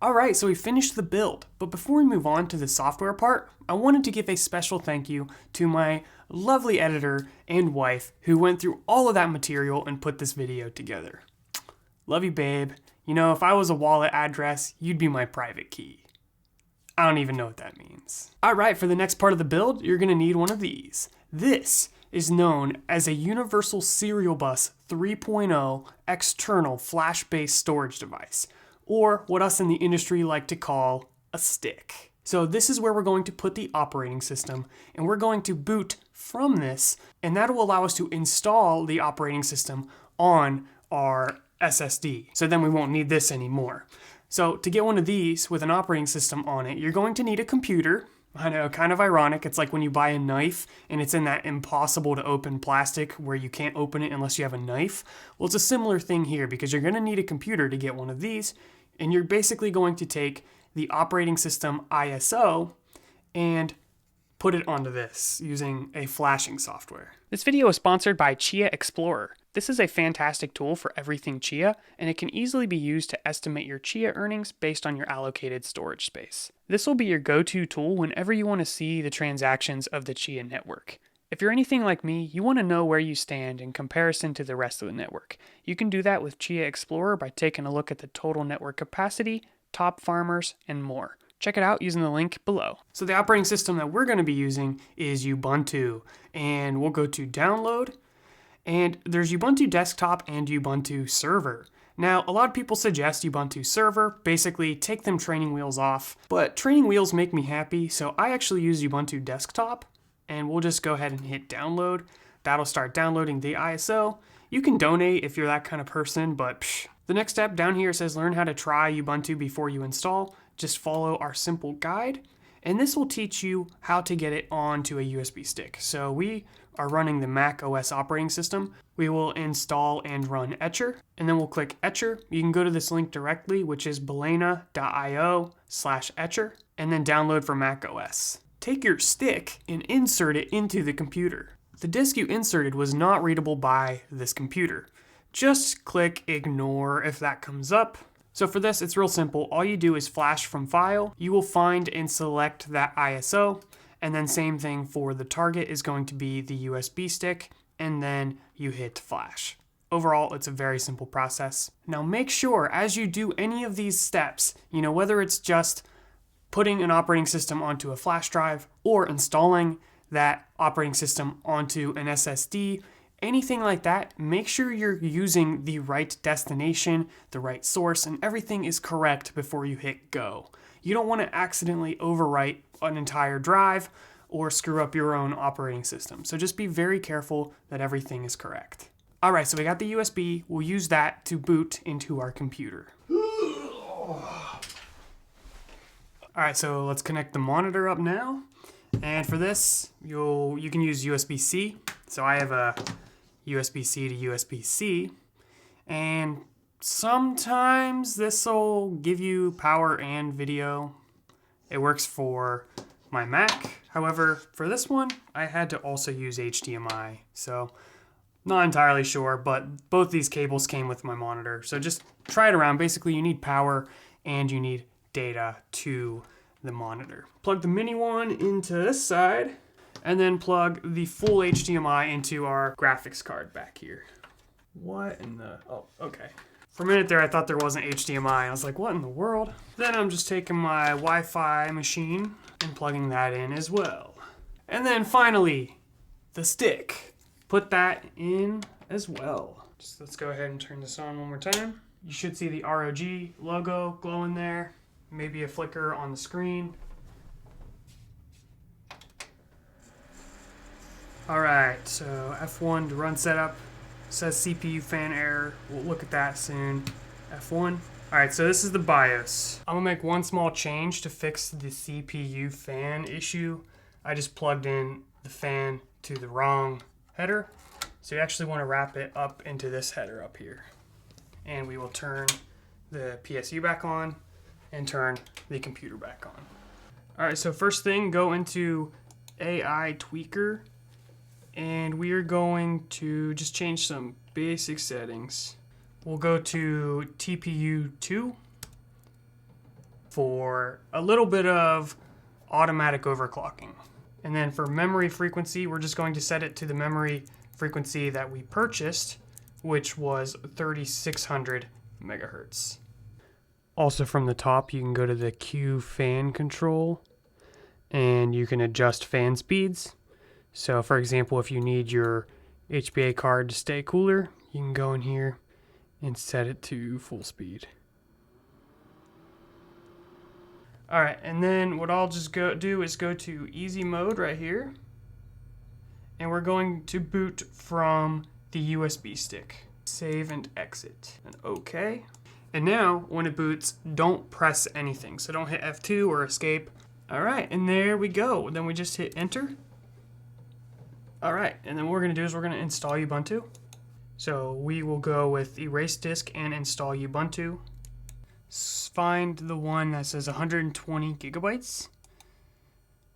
Alright, so we finished the build, but before we move on to the software part, I wanted to give a special thank you to my lovely editor and wife who went through all of that material and put this video together. Love you, babe. You know, if I was a wallet address, you'd be my private key. I don't even know what that means. Alright, for the next part of the build, you're going to need one of these. This is known as a Universal Serial Bus 3.0 external flash-based storage device, or what us in the industry like to call a stick. So this is where we're going to put the operating system, and we're going to boot from this, and that will allow us to install the operating system on our SSD. So then we won't need this anymore. So to get one of these with an operating system on it, you're going to need a computer. I know, kind of ironic. It's like when you buy a knife and it's in that impossible to open plastic where you can't open it unless you have a knife. Well, it's a similar thing here because you're going to need a computer to get one of these. And you're basically going to take the operating system ISO and put it onto this using a flashing software. This video is sponsored by Chia Explorer. This is a fantastic tool for everything Chia, and it can easily be used to estimate your Chia earnings based on your allocated storage space. This will be your go-to tool whenever you want to see the transactions of the Chia network. If you're anything like me, you want to know where you stand in comparison to the rest of the network. You can do that with Chia Explorer by taking a look at the total network capacity, top farmers, and more. Check it out using the link below. So the operating system that we're going to be using is Ubuntu, and we'll go to download, and there's Ubuntu desktop and Ubuntu server. Now, a lot of people suggest Ubuntu server, basically take them training wheels off, but training wheels make me happy, so I actually use Ubuntu desktop. And we'll just go ahead and hit download. That'll start downloading the ISO. You can donate if you're that kind of person, but The next step down here says learn how to try Ubuntu before you install. Just follow our simple guide, and this will teach you how to get it onto a USB stick. So we are running the Mac OS operating system. We will install and run Etcher, and then we'll click Etcher. You can go to this link directly, which is balena.io/Etcher, and then download for Mac OS. Take your stick and insert it into the computer. The disk you inserted was not readable by this computer. Just click ignore if that comes up. So for this, it's real simple. All you do is flash from file. You will find and select that ISO, and then same thing for the target is going to be the USB stick, and then you hit flash. Overall, it's a very simple process. Now make sure as you do any of these steps, whether it's just putting an operating system onto a flash drive or installing that operating system onto an SSD, anything like that, make sure you're using the right destination, the right source, and everything is correct before you hit go. You don't want to accidentally overwrite an entire drive or screw up your own operating system. So just be very careful that everything is correct. All right, so we got the USB. We'll use that to boot into our computer. All right, so let's connect the monitor up now. And for this, you can use USB-C. So I have a USB-C to USB-C. And sometimes this will give you power and video. It works for my Mac. However, for this one, I had to also use HDMI. So not entirely sure, but both these cables came with my monitor. So just try it around. Basically, you need power and you need data to the monitor. Plug the mini one into this side, and then plug the full HDMI into our graphics card back here. What in the... Oh, okay. For a minute there, I thought there wasn't HDMI. I was like, what in the world? Then I'm just taking my Wi-Fi machine and plugging that in as well. And then finally, the stick. Put that in as well. Just let's go ahead and turn this on one more time. You should see the ROG logo glowing there. Maybe a flicker on the screen. All right, so F1 to run setup. Says CPU fan error. We'll look at that soon. F1. All right, so this is the BIOS. I'm gonna make one small change to fix the CPU fan issue. I just plugged in the fan to the wrong header. So you actually wanna wrap it up into this header up here. And we will turn the PSU back on and turn the computer back on. All right, so first thing, go into AI Tweaker, and we are going to just change some basic settings. We'll go to TPU 2, for a little bit of automatic overclocking. And then for memory frequency, we're just going to set it to the memory frequency that we purchased, which was 3600 megahertz. Also from the top, you can go to the Q fan control and you can adjust fan speeds. So for example, if you need your HBA card to stay cooler, you can go in here and set it to full speed. All right, and then what I'll just do is go to easy mode right here. And we're going to boot from the USB stick. Save and exit, and okay. And now, when it boots, don't press anything. So don't hit F2 or escape. All right, and there we go. Then we just hit enter. All right, and then what we're gonna do is we're gonna install Ubuntu. So we will go with erase disk and install Ubuntu. Find the one that says 120 gigabytes.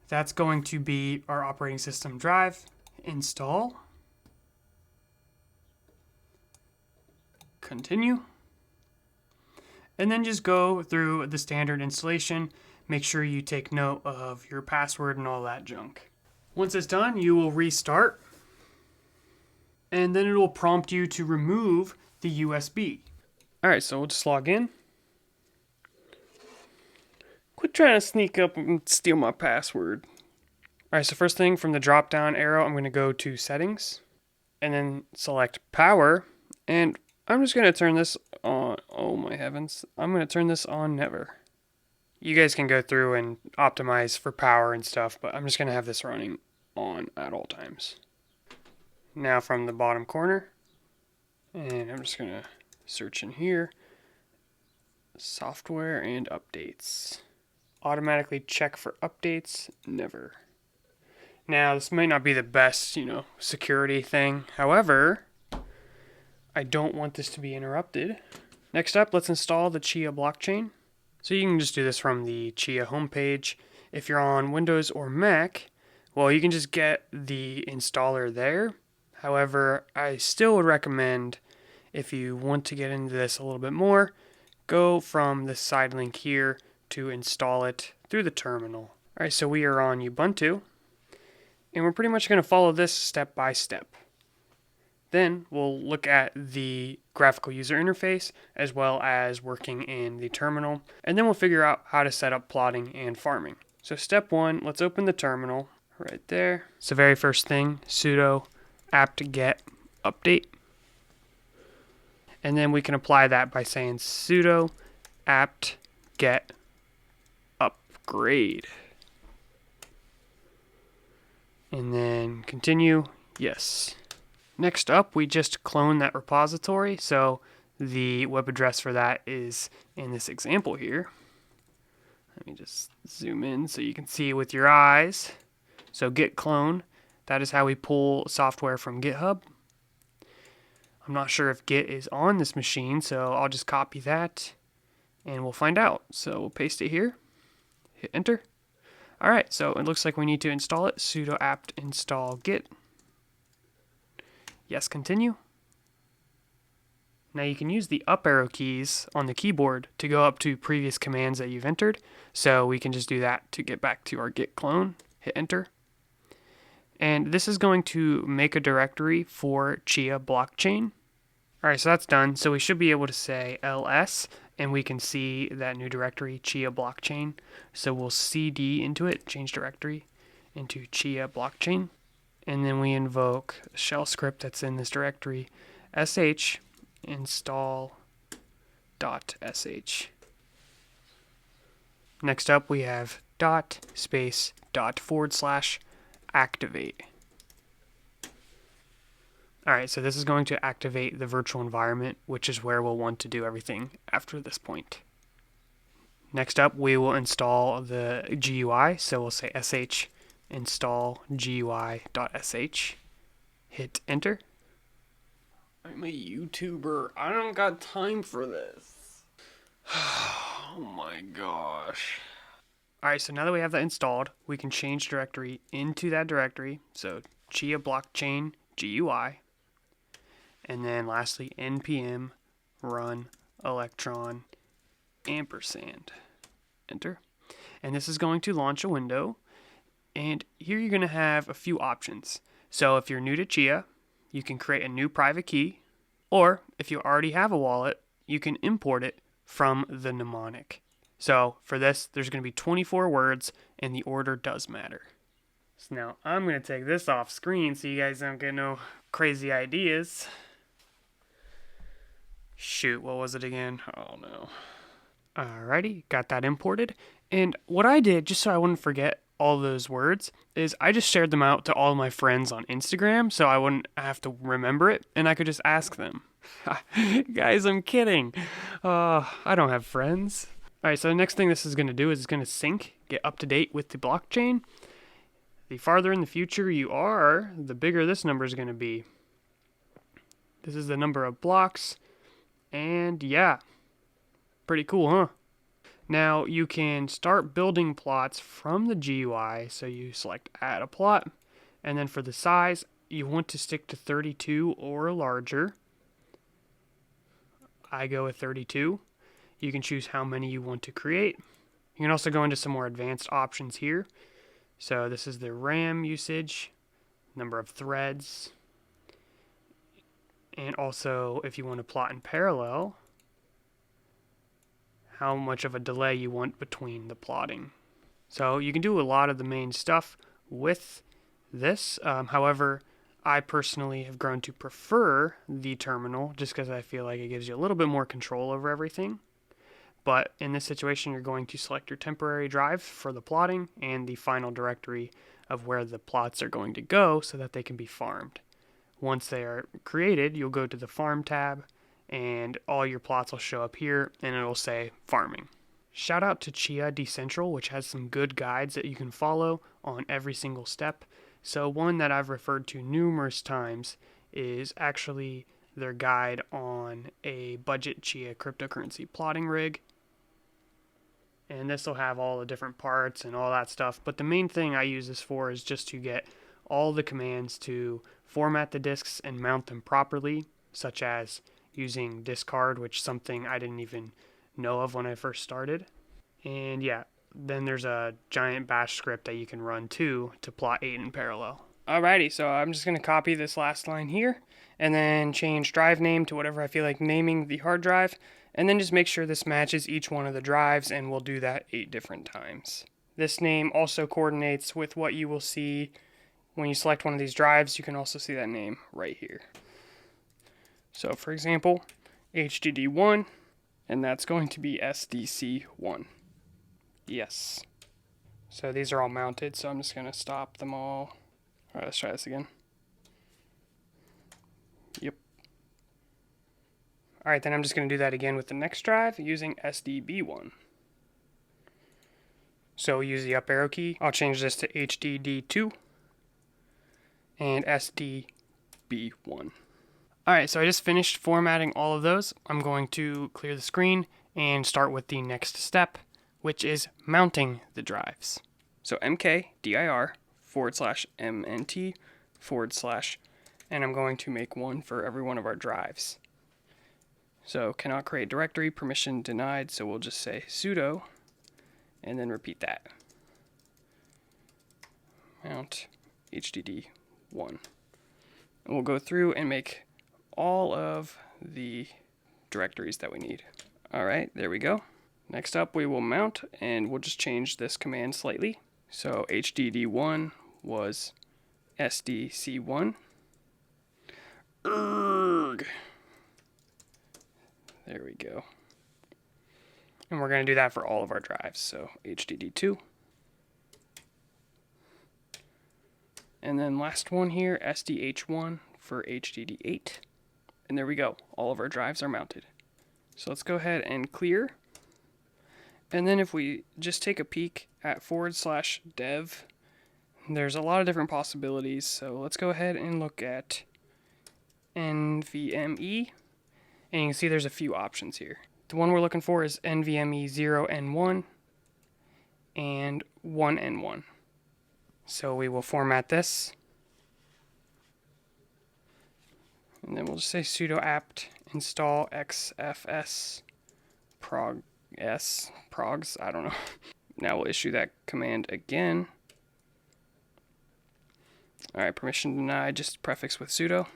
That's going to be our operating system drive. Install. Continue. And then just go through the standard installation. Make sure you take note of your password and all that junk. Once it's done, you will restart. And then it will prompt you to remove the USB. All right, so we'll just log in. Quit trying to sneak up and steal my password. All right, so first thing from the drop-down arrow, I'm going to go to Settings, and then select Power, and I'm just going to turn this on. Oh my heavens. I'm going to turn this on never. You guys can go through and optimize for power and stuff, but I'm just going to have this running on at all times. Now from the bottom corner, and I'm just going to search in here, software and updates. Automatically check for updates, never. Now, this might not be the best, security thing. However, I don't want this to be interrupted. Next up, let's install the Chia blockchain. So you can just do this from the Chia homepage. If you're on Windows or Mac, well, you can just get the installer there. However, I still would recommend, if you want to get into this a little bit more, go from the side link here to install it through the terminal. All right, so we are on Ubuntu, and we're pretty much going to follow this step by step. Then we'll look at the graphical user interface as well as working in the terminal, and then we'll figure out how to set up plotting and farming. So step one, let's open the terminal right there. So very first thing, sudo apt-get update. And then we can apply that by saying sudo apt-get upgrade. And then continue, yes. Next up, we just clone that repository. So the web address for that is in this example here. Let me just zoom in so you can see it with your eyes. So git clone, that is how we pull software from GitHub. I'm not sure if Git is on this machine, so I'll just copy that and we'll find out. So we'll paste it here, hit enter. All right, so it looks like we need to install it. Sudo apt install git. Yes, continue. Now you can use the up arrow keys on the keyboard to go up to previous commands that you've entered. So we can just do that to get back to our git clone, hit enter. And this is going to make a directory for Chia blockchain. All right, so that's done. So we should be able to say ls, and we can see that new directory, Chia blockchain. So we'll cd into it, change directory into Chia blockchain. And then we invoke a shell script that's in this directory, sh install .sh. Next up, we have dot space dot / activate. All right, so this is going to activate the virtual environment, which is where we'll want to do everything after this point. Next up, we will install the GUI. So we'll say sh install GUI.sh. Hit enter. I'm a YouTuber. I don't got time for this. Oh my gosh. Alright, so now that we have that installed, we can change directory into that directory. So Chia blockchain GUI. And then lastly, npm run electron ampersand. enter. And this is going to launch a window. And here you're going to have a few options. So if you're new to Chia, you can create a new private key. Or if you already have a wallet, you can import it from the mnemonic. So for this, there's going to be 24 words, and the order does matter. So now I'm going to take this off screen so you guys don't get no crazy ideas. Shoot, what was it again? Oh no. Alrighty, got that imported. And what I did, just so I wouldn't forget all those words, is I just shared them out to all my friends on Instagram so I wouldn't have to remember it and I could just ask them. Guys, I'm kidding. I don't have friends. Alright, so the next thing this is going to do is it's going to sync, get up to date with the blockchain. The farther in the future you are, the bigger this number is going to be. This is the number of blocks. And yeah, pretty cool, huh? Now you can start building plots from the GUI. So you select add a plot. And then for the size, you want to stick to 32 or larger. I go with 32. You can choose how many you want to create. You can also go into some more advanced options here. So this is the RAM usage, number of threads, and also if you want to plot in parallel, how much of a delay you want between the plotting. So you can do a lot of the main stuff with this. However, I personally have grown to prefer the terminal just because I feel like it gives you a little bit more control over everything. But in this situation, you're going to select your temporary drive for the plotting and the final directory of where the plots are going to go so that they can be farmed. Once they are created, you'll go to the farm tab and all your plots will show up here and it'll say farming. Shout out to Chia Decentral, which has some good guides that you can follow on every single step. So one that I've referred to numerous times is actually their guide on a budget Chia cryptocurrency plotting rig. And this will have all the different parts and all that stuff. But the main thing I use this for is just to get all the commands to format the disks and mount them properly, such as using discard, which is something I didn't even know of when I first started. And yeah, then there's a giant bash script that you can run too to plot 8 in parallel. Alrighty, so I'm just going to copy this last line here and then change drive name to whatever I feel like naming the hard drive. And then just make sure this matches each one of the drives, and we'll do that 8 different times. This name also coordinates with what you will see when you select one of these drives. You can also see that name right here. So for example, HDD1, and that's going to be SDC1. Yes. So these are all mounted, so I'm just going to stop them all. Alright, let's try this again. Yep. Alright, then I'm just going to do that again with the next drive using SDB1. So use the up arrow key. I'll change this to HDD2 and SDB1. Alright, so I just finished formatting all of those. I'm going to clear the screen and start with the next step, which is mounting the drives. So mkdir/mnt/, and I'm going to make one for every one of our drives. So cannot create directory, permission denied, so we'll just say sudo, and then repeat that. Mount HDD1. And we'll go through and make all of the directories that we need. Alright, there we go. Next up we will mount, and we'll just change this command slightly. So HDD1 was SDC1. Erg. There we go. And we're going to do that for all of our drives. So HDD2. And then last one here, SDH1 for HDD8. And there we go. All of our drives are mounted. So let's go ahead and clear. And then if we just take a peek at /dev, there's a lot of different possibilities. So let's go ahead and look at NVMe. And you can see there's a few options here. The one we're looking for is NVMe 0N1 and 1N1. So we will format this. And then we'll just say sudo apt install xfs prog S progs, I don't know. Now we'll issue that command again. Alright, permission denied, just prefix with sudo.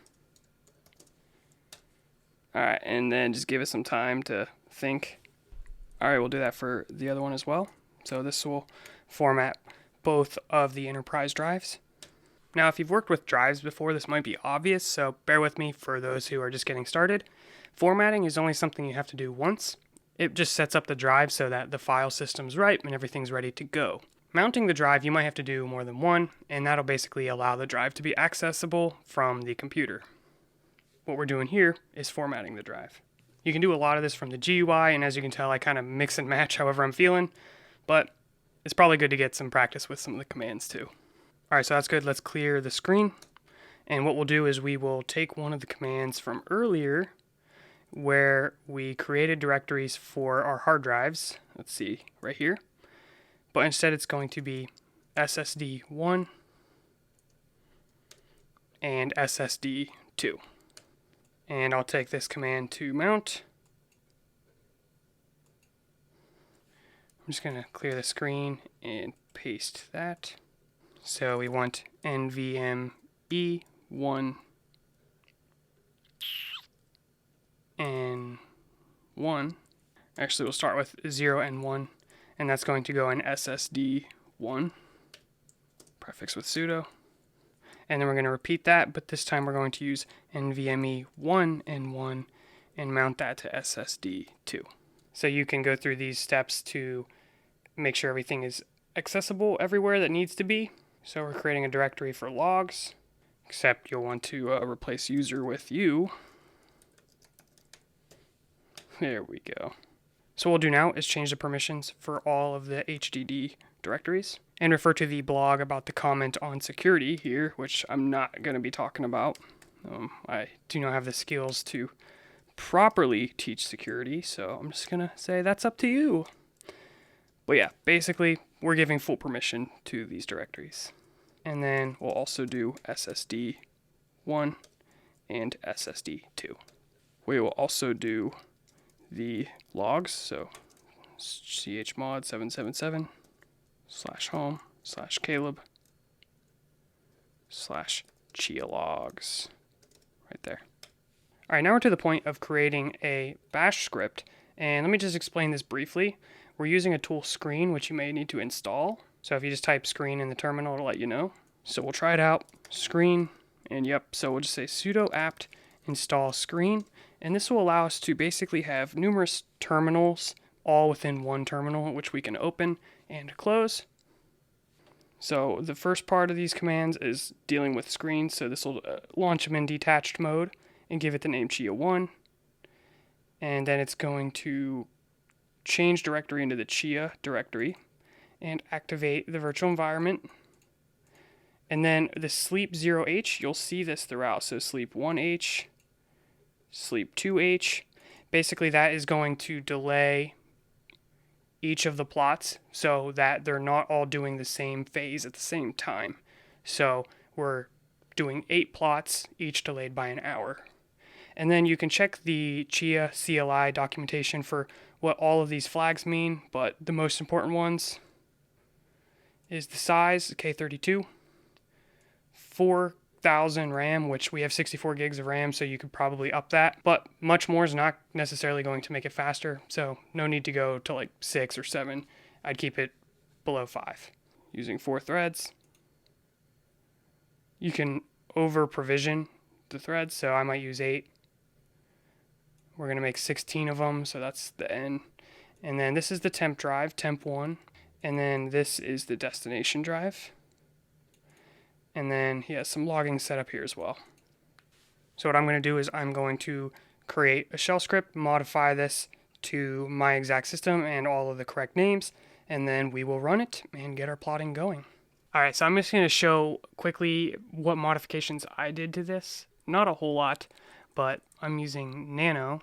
Alright, and then just give it some time to think. Alright, we'll do that for the other one as well. So this will format both of the enterprise drives. Now, if you've worked with drives before, this might be obvious, so bear with me for those who are just getting started. Formatting is only something you have to do once. It just sets up the drive so that the file system's right and everything's ready to go. Mounting the drive, you might have to do more than one, and that'll basically allow the drive to be accessible from the computer. What we're doing here is formatting the drive. You can do a lot of this from the GUI, and as you can tell, I kind of mix and match however I'm feeling, but it's probably good to get some practice with some of the commands too. Alright, so that's good. Let's clear the screen. And what we'll do is we will take one of the commands from earlier where we created directories for our hard drives. Let's see, right here. But instead it's going to be SSD1 and SSD2. And I'll take this command to mount. I'm just going to clear the screen and paste that. So we want NVMe 1 and 1. Actually, we'll start with 0 and 1, and that's going to go in SSD 1, prefix with sudo. And then we're going to repeat that, but this time we're going to use NVMe 1 and 1 and mount that to SSD 2. So you can go through these steps to make sure everything is accessible everywhere that needs to be. So we're creating a directory for logs, except you'll want to replace user with you. There we go. So what we'll do now is change the permissions for all of the HDD directories and refer to the blog about the comment on security here, which I'm not going to be talking about. I do not have the skills to properly teach security, so I'm just going to say that's up to you. But yeah, basically, we're giving full permission to these directories. And then we'll also do SSD1 and SSD2. We will also do the logs, so chmod 777 /home/Caleb /Chia logs. Right there. Alright, now we're to the point of creating a bash script. And let me just explain this briefly. We're using a tool screen, which you may need to install. So if you just type screen in the terminal, it'll let you know. So we'll try it out, screen, and yep, so we'll just say sudo apt install screen. And this will allow us to basically have numerous terminals all within one terminal, which we can open and close. So the first part of these commands is dealing with screens. So this will launch them in detached mode and give it the name Chia1. And then it's going to change directory into the Chia directory and activate the virtual environment. And then the sleep 0h, you'll see this throughout. So sleep 1h, sleep 2h. Basically that is going to delay each of the plots so that they're not all doing the same phase at the same time. So we're doing 8 plots, each delayed by an hour. And then you can check the Chia CLI documentation for what all of these flags mean, but the most important ones is the size, K32, 4,000 RAM, which we have 64 gigs of RAM, so you could probably up that, but much more is not necessarily going to make it faster, so no need to go to like 6 or 7. I'd keep it below 5. Using 4 threads. You can over provision the threads, so I might use 8. We're going to make 16 of them, so that's the N. And then this is the temp drive, temp1. And then this is the destination drive. And then he has some logging set up here as well. So what I'm going to do is I'm going to create a shell script, modify this to my exact system and all of the correct names, and then we will run it and get our plotting going. Alright, so I'm just going to show quickly what modifications I did to this. Not a whole lot, but I'm using nano.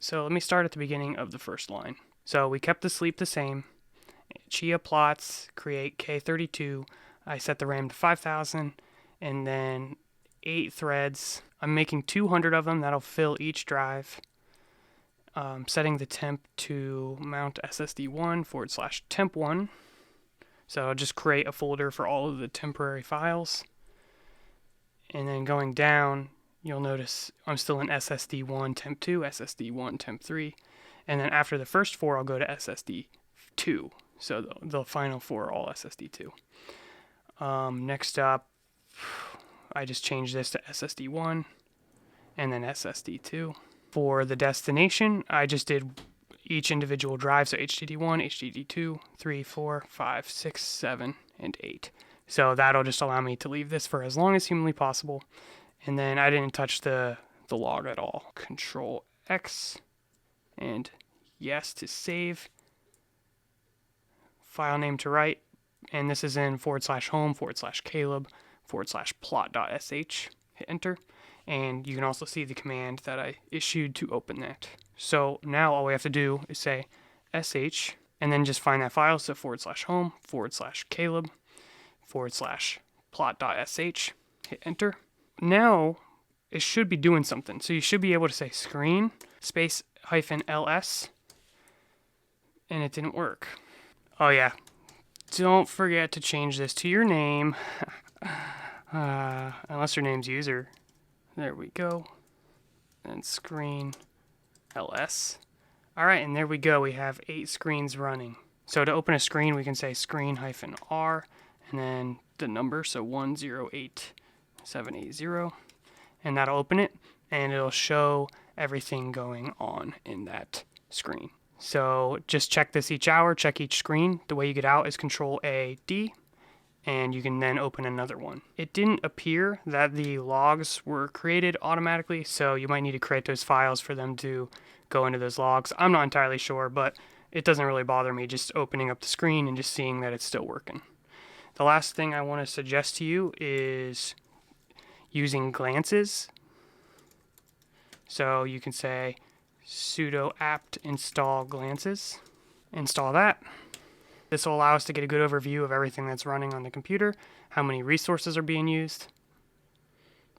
So let me start at the beginning of the first line. So we kept the sleep the same. Chia plots, create K32. I set the RAM to 5,000 and then 8 threads. I'm making 200 of them. That'll fill each drive. setting the temp to mount SSD1/temp1. So I'll just create a folder for all of the temporary files. And then going down, you'll notice I'm still in SSD1/temp2, SSD1/temp3. And then after the first 4, I'll go to SSD2. So the final 4 are all SSD2. Next up, I just changed this to SSD1 and then SSD2. For the destination, I just did each individual drive, so HDD1, HDD2, 3, 4, 5, 6, 7, and 8. So that'll just allow me to leave this for as long as humanly possible. And then I didn't touch the log at all. Control X and yes to save. File name to write, and this is in /home/Caleb/plot.sh. Hit enter. And you can also see the command that I issued to open that. So now all we have to do is say sh and then just find that file. So /home/Caleb/plot.sh. Hit enter. Now it should be doing something. So you should be able to say screen space -ls, and it didn't work. Oh yeah, don't forget to change this to your name, unless your name's user. There we go. And screen ls. All right, and there we go. We have 8 screens running. So to open a screen, we can say screen -r and then the number, so 108780, and that'll open it, and it'll show everything going on in that screen. So just check this each hour, check each screen. The way you get out is Control A D, and you can then open another one. It didn't appear that the logs were created automatically, so you might need to create those files for them to go into those logs. I'm not entirely sure, but it doesn't really bother me just opening up the screen and just seeing that it's still working. The last thing I want to suggest to you is using glances. So you can say sudo apt install glances. Install that. This will allow us to get a good overview of everything that's running on the computer, how many resources are being used.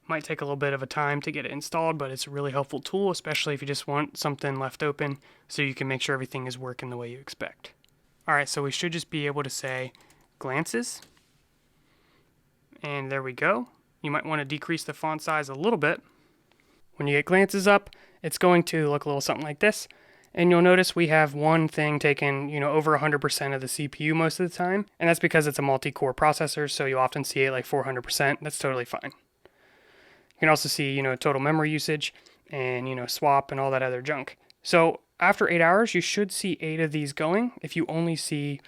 Might take a little bit of a time to get it installed, but it's a really helpful tool, especially if you just want something left open so you can make sure everything is working the way you expect. Alright, so we should just be able to say glances. And there we go. You might want to decrease the font size a little bit. When you get glances up, it's going to look a little something like this. And you'll notice we have one thing taking, over 100% of the CPU most of the time. And that's because it's a multi-core processor, so you often see it like 400%. That's totally fine. You can also see, total memory usage and, swap and all that other junk. So after 8 hours, you should see 8 of these going. If you only see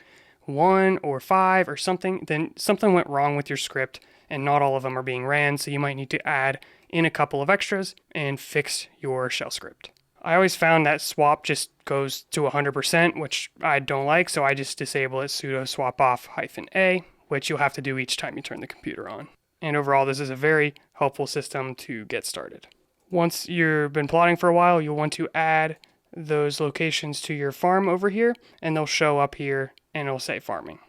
1 or 5 or something, then something went wrong with your script and not all of them are being ran. So you might need to add in a couple of extras and fix your shell script. I always found that swap just goes to 100%, which I don't like, so I just disable it sudo swap off -a, which you'll have to do each time you turn the computer on. And overall, this is a very helpful system to get started. Once you've been plotting for a while, you'll want to add those locations to your farm over here, and they'll show up here, and it'll say farming.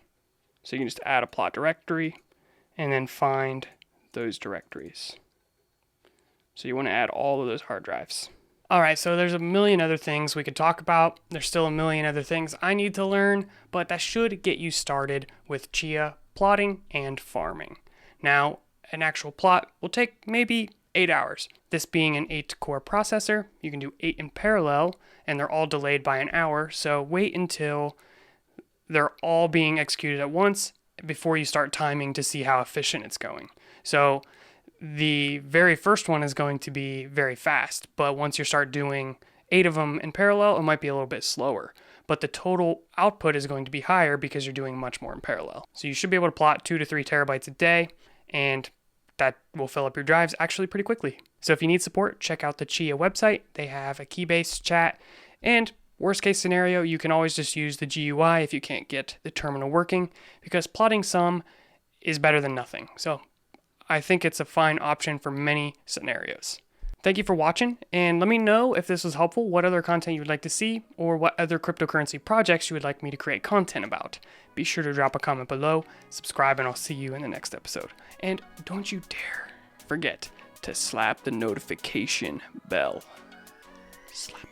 So you can just add a plot directory, and then find those directories. So you want to add all of those hard drives. Alright, so there's a million other things we could talk about. There's still a million other things I need to learn, but that should get you started with Chia plotting and farming. Now, an actual plot will take maybe 8 hours. This being an 8-core processor, you can do 8 in parallel, and they're all delayed by an hour, so wait until they're all being executed at once before you start timing to see how efficient it's going. So the very first one is going to be very fast, but once you start doing 8 of them in parallel, it might be a little bit slower. But the total output is going to be higher because you're doing much more in parallel. So you should be able to plot 2 to 3 terabytes a day, and that will fill up your drives actually pretty quickly. So if you need support, check out the Chia website. They have a Keybase chat, and worst case scenario, you can always just use the GUI if you can't get the terminal working, because plotting some is better than nothing. So I think it's a fine option for many scenarios. Thank you for watching, and let me know if this was helpful, what other content you would like to see, or what other cryptocurrency projects you would like me to create content about. Be sure to drop a comment below, subscribe, and I'll see you in the next episode. And don't you dare forget to slap the notification bell. Slap